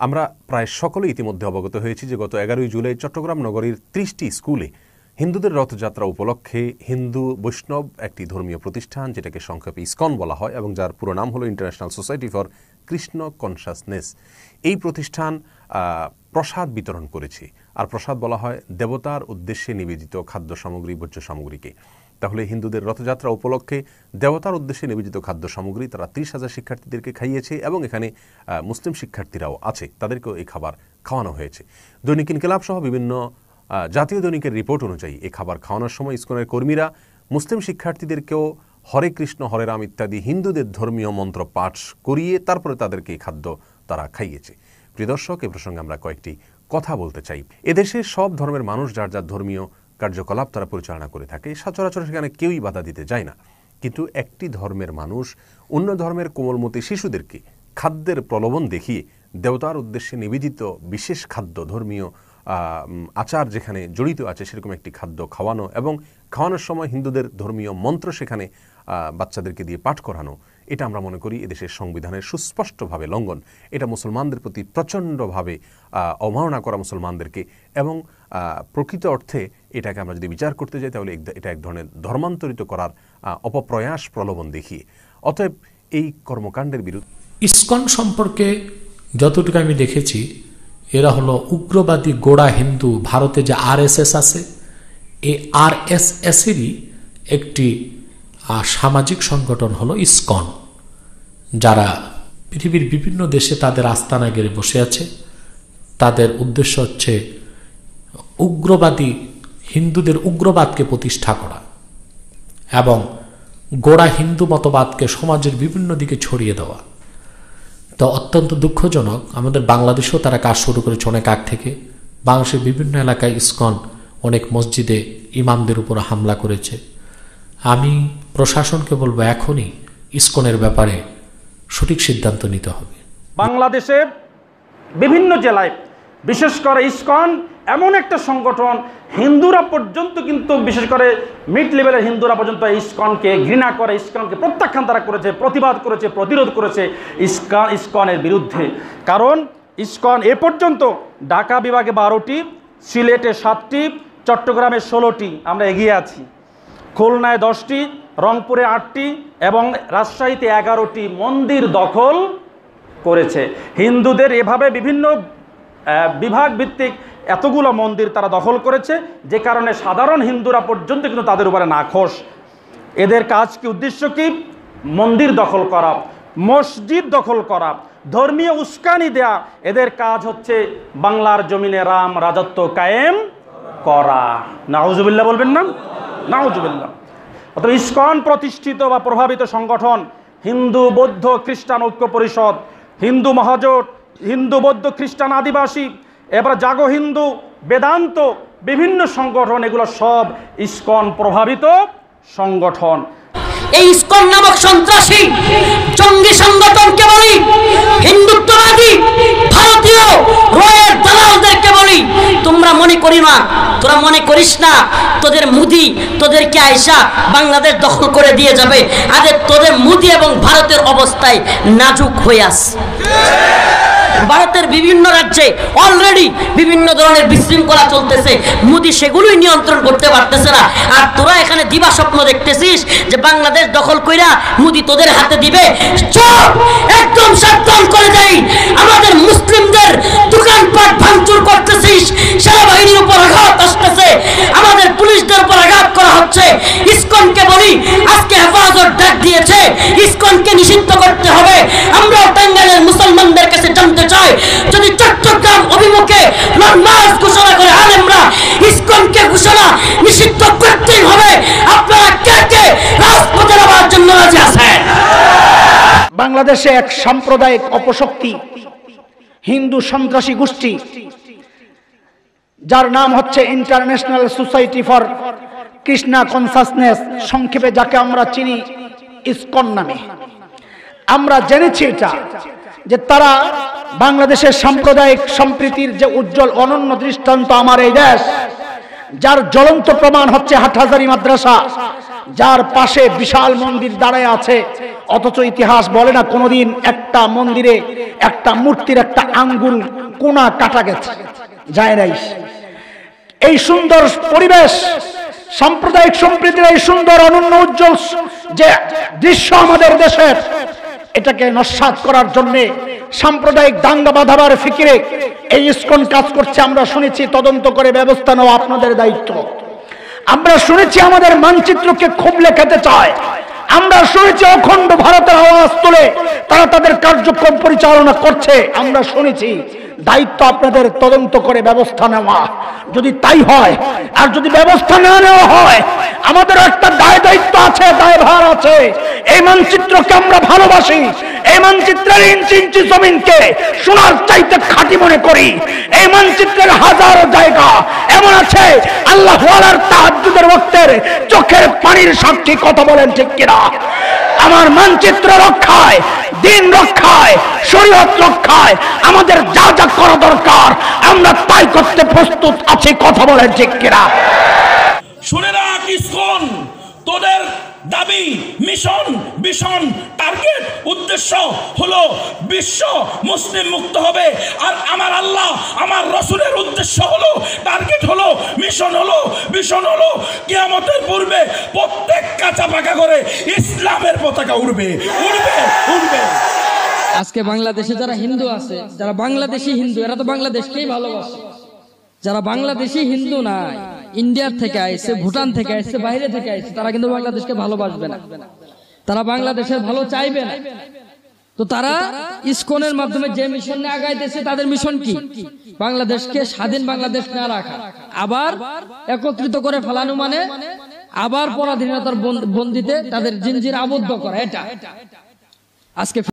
আমরা প্রায় সকলে ইতিমধ্যে অবগত হয়েছি যে গত 11 জুলাই চট্টগ্রাম নগরীর 30টি স্কুলে হিন্দুদের রথযাত্রা উপলক্ষে হিন্দু বৈষ্ণব একটি ধর্মীয় প্রতিষ্ঠান, যেটাকে সংক্ষেপে ইসকন বলা হয় এবং যার পুরো নাম হলো international society for Krishna consciousness, এই প্রতিষ্ঠান প্রসাদ বিতরণ করেছে। আর প্রসাদ বলা হয় দেবতার উদ্দেশ্যে নিবেদিত খাদ্য সামগ্রী, ভোজ্য সামগ্রীকে। তাহলে হিন্দুদের রথযাত্রা উপলক্ষে দেবতার উদ্দেশ্যে নিবেদিত খাদ্য সামগ্রী তারা 30,000 শিক্ষার্থীদেরকে খাইয়েছে এবং এখানে মুসলিম শিক্ষার্থীরাও আছে, তাদেরকেও এই খাবার খাওয়ানো হয়েছে। দৈনিক ইনকিলাব সহ বিভিন্ন জাতীয় দৈনিকের রিপোর্ট অনুযায়ী এই খাবার খাওয়ানোর সময় ইসকনের কর্মীরা মুসলিম শিক্ষার্থীদেরকেও হরে কৃষ্ণ হরে রাম ইত্যাদি হিন্দুদের ধর্মীয় মন্ত্র পাঠ করিয়ে তারপরে তাদেরকে এই খাদ্য তারা খাইয়েছে। প্রিয় দর্শক, এ প্রসঙ্গে আমরা কয়েকটি কথা বলতে চাই। এদেশে সব ধর্মের মানুষ যার যার ধর্মীয় কার্যকলাপ তারা পরিচালনা করে থাকে, সচরাচর সেখানে কেউই বাধা দিতে যায় না। কিন্তু একটি ধর্মের মানুষ অন্য ধর্মের কোমলমতি শিশুদেরকে খাদ্যের প্রলোভন দেখিয়ে দেবতার উদ্দেশ্যে নিবেদিত বিশেষ খাদ্য, ধর্মীয় আচার যেখানে জড়িত আছে সেরকম একটি খাদ্য খাওয়ানো এবং খাওয়ানোর সময় হিন্দুদের ধর্মীয় মন্ত্র সেখানে বাচ্চাদেরকে দিয়ে পাঠ করানো, এটা আমরা মনে করি এদেশের সংবিধানের সুস্পষ্টভাবে লঙ্ঘন। এটা মুসলমানদের প্রতি প্রচণ্ডভাবে অবমাননা করা মুসলমানদেরকে, এবং প্রকৃত অর্থে এটাকে আমরা যদি বিচার করতে যাই তাহলে এটা এক ধরনের ধর্মান্তরিত করার অপপ্রয়াস, প্রলোভন দেখিয়ে। অতএব এই কর্মকাণ্ডের বিরুদ্ধে ইসকন সম্পর্কে যতটুকু আমি দেখেছি, এরা হলো উগ্রবাদী গোড়া হিন্দু। ভারতে যে আরএসএস আছে, এই আরএসএসেরই একটি সামাজিক সংগঠন হলো ইসকন, যারা পৃথিবীর বিভিন্ন দেশে তাদের আস্তানা গেড়ে বসে আছে। তাদের উদ্দেশ্য হচ্ছে উগ্রবাদী হিন্দুদের উগ্রবাদকে প্রতিষ্ঠা করা এবং গোড়া হিন্দু মতবাদকে সমাজের বিভিন্ন দিকে ছড়িয়ে দেওয়া। তো অত্যন্ত দুঃখজনক, আমাদের বাংলাদেশেও তারা কাজ শুরু করেছে অনেক আগ থেকে। বাংলাদেশের বিভিন্ন এলাকায় ইসকন অনেক মসজিদে ইমামদের উপর হামলা করেছে। আমি প্রশাসনকে বলবো এখনই ইসকনের ব্যাপারে সঠিক সিদ্ধান্ত নিতে হবে। বাংলাদেশে বিভিন্ন জেলায় বিশেষ করে ইসকন এমন একটা সংগঠন, হিন্দুরা পর্যন্ত কিন্তু বিশেষ করে মিড লেভেলের হিন্দুরা পর্যন্ত ইসকনকে ঘৃণা করে, ইসকনকে প্রত্যাখ্যান তারা করেছে, প্রতিবাদ করেছে, প্রতিরোধ করেছে ইসকনের বিরুদ্ধে। কারণ ইসকন এ পর্যন্ত ঢাকা বিভাগে 12টি, সিলেটে 7টি, চট্টগ্রামে 16টি, আমরা এগিয়ে আছি। খুলনায় 10টি, রংপুরে 8টি এবং রাজশাহীতে 11টি মন্দির দখল করেছে। হিন্দুদের এভাবে বিভিন্ন বিভাগ ভিত্তিক এতগুলো মন্দির তারা দখল করেছে, যে কারণে সাধারণ হিন্দুরা পর্যন্ত কিন্তু তাদের উপরে নাখোশ। এদের কাজ কি, উদ্দেশ্য কি? মন্দির দখল করা, মসজিদ দখল করা, ধর্মীয় উস্কানি দেয়া। এদের কাজ হচ্ছে বাংলার জমিনে রাম রাজত্ব কায়েম করা। নাউজুবিল্লাহ বলবেন না? নাউজুবিল্লাহ। অর্থাৎ ইসকন প্রতিষ্ঠিত বা প্রভাবিত সংগঠন হিন্দু বৌদ্ধ খ্রিস্টান ঐক্য পরিষদ, হিন্দু মহাজোট, হিন্দু বৌদ্ধ খ্রিস্টান আদিবাসী, এবার জাগো হিন্দু, বেদান্ত, বিভিন্ন সংগঠন, এগুলো সব ইসকন প্রভাবিত সংগঠন। এই ইসকন নামক সন্ত্রাসী জঙ্গি সংগঠনকে বলি, হিন্দুত্ববাদী ভারতীয় রয়ের দালালদেরকে বলি, তোমরা মনে করি না, তোরা মনে করিস না তোদের মুদি তোদেরকে আইসা বাংলাদেশ দখল করে দিয়ে যাবে। আরে তোদের মুদি এবং ভারতের অবস্থায় নাজুক হয়ে আছে। ভারতের বিভিন্ন রাজ্যে অলরেডি বিভিন্ন ধরনের বিশৃঙ্খলা চলতেছে, মোদি সেগুলোই নিয়ন্ত্রণ করতে পারতেছে না। আর তোরা এখানে দিবা স্বপ্ন দেখতেছিস যে বাংলাদেশ দখল কইরা মোদি তোদের হাতে দিবে। চুপ, একদম সাবধান করে দেই, আমাদের মুসলিমদের দোকানপাট ভাঙচুর করতেছিস, সেনাবাহিনীর উপর আঘাত আসতেছে, আমাদের পুলিশদের উপর আঘাত করা হচ্ছে। ইসকনকে বলি, আজকে হেফাজত ডাক দিয়েছে, ইসকনকে নিষিদ্ধ করতে হবে। আমরা টাঙ্গাইলের মুসলমানদের কাছে জানতে চাই, যদি চট্টগ্রাম অভিমুখে লংমার্চ ঘোষণা করে আলেমরা ইসকনকে ঘোষণা নিষিদ্ধ করতেই হবে, আপনারা কে কে রাজপথে নামার জন্য রাজি আছেন? বাংলাদেশে এক সাম্প্রদায়িক অপশক্তি, হিন্দু সন্ত্রাসী গোষ্ঠী, যার নাম হচ্ছে international society for Krishna consciousness, সংক্ষেপে যাকে আমরা চিনি ইসকন নামে। আমরা জেনেছি এটা যে তারা বাংলাদেশের সাম্প্রদায়িক সম্প্রীতির যে উজ্জ্বল অনন্য দৃষ্টান্ত আমার এই দেশ, যার জ্বলন্ত প্রমাণ হচ্ছে হাটহাজারী মাদ্রাসা, যার পাশে বিশাল মন্দির দাঁড়ায় আছে, অথচ ইতিহাস বলে না কোনোদিন একটা মন্দিরে একটা মূর্তির একটা আঙ্গুল কোনা কাটা গেছে, যায় নাই। এই সুন্দর পরিবেশ, সাম্প্রদায়িক সম্প্রীতির এই সুন্দর অনন্য উজ্জ্বল যে দৃশ্য আমাদের দেশের, এটাকে নস্যাৎ করার জন্য সাম্প্রদায়িক দাঙ্গা বাঁধাবার ফিকিরে এই ইসকন কাজ করছে। আমরা শুনেছি তদন্ত করে ব্যবস্থা নেওয়া আপনাদের দায়িত্ব। আমরা শুনেছি আমাদের মানচিত্রকে খুবলে খেতে চায়। আমরা শুনেছি অখণ্ড ভারতের আওয়াজ তুলে তারা তাদের কার্যক্রম পরিচালনা করছে। আমরা শুনেছি, দায়িত্ব আপনাদের তদন্ত করে ব্যবস্থা নেওয়া। যদি তাই হয়, আর যদি ব্যবস্থা না নেওয়া হয়, আমাদের একটা দায়িত্ব আছে, দায়ভার আছে। এই মানচিত্রকে আমরা ভালোবাসি, এই মানচিত্রের ইঞ্চি ইঞ্চি জমিনকে সোনার চাইতে খাঁটি মনে করি। এই মানচিত্রের হাজারো জায়গা এমন আছে আল্লাহ ওয়ালার তাহাজ্জুদের ওয়াক্তের চোখের পানির সাক্ষী, কথা বলেন ঠিক কিনা? আমার মানচিত্র রক্ষায়, দিন রক্ষায়, শরীয়ত রক্ষায় আমাদের যা যা করা দরকার আমরা তাই করতে প্রস্তুত আছি, কথা বলেন ঠিক কিনা? শুনে রাখ ইসকন, তোদের দাবি, মিশন, ভিশন, টার্গেট, উদ্দেশ্য হলো বিশ্ব মুসলিম মুক্ত হবে। আর আমার আল্লাহ, আমার রসুলের উদ্দেশ্য হলো, টার্গেট হলো, মিশন হলো, ভিশন হলো, কিয়ামতের পূর্বে প্রত্যেক কাঁচা পাকা করে ইসলামের পতাকা উড়বে, উড়বে, উড়বে। আজকে বাংলাদেশে যারা হিন্দু আছে, যারা বাংলাদেশি হিন্দু, এরা তো বাংলাদেশকেই ভালোবাসে। যারা বাংলাদেশি হিন্দু নাই, ইন্ডিয়ার থেকে আইছে, ভুটান থেকে আইছে, বাইরে থেকে আইছে, তারা কিন্তু বাংলাদেশকে ভালোবাসবে না, তারা বাংলাদেশের ভালো চাইবে না। তো তারা ইসকনের মাধ্যমে যে মিশন নিয়ে আগাইতেছে, তাদের মিশন কি? বাংলাদেশকে স্বাধীন বাংলাদেশ না রাখা, আবার একত্রিত করে ফেলানো, মানে আবার পরাধীনতার বন্দিতে তাদের জিনজির আবদ্ধ করা। এটা আজকে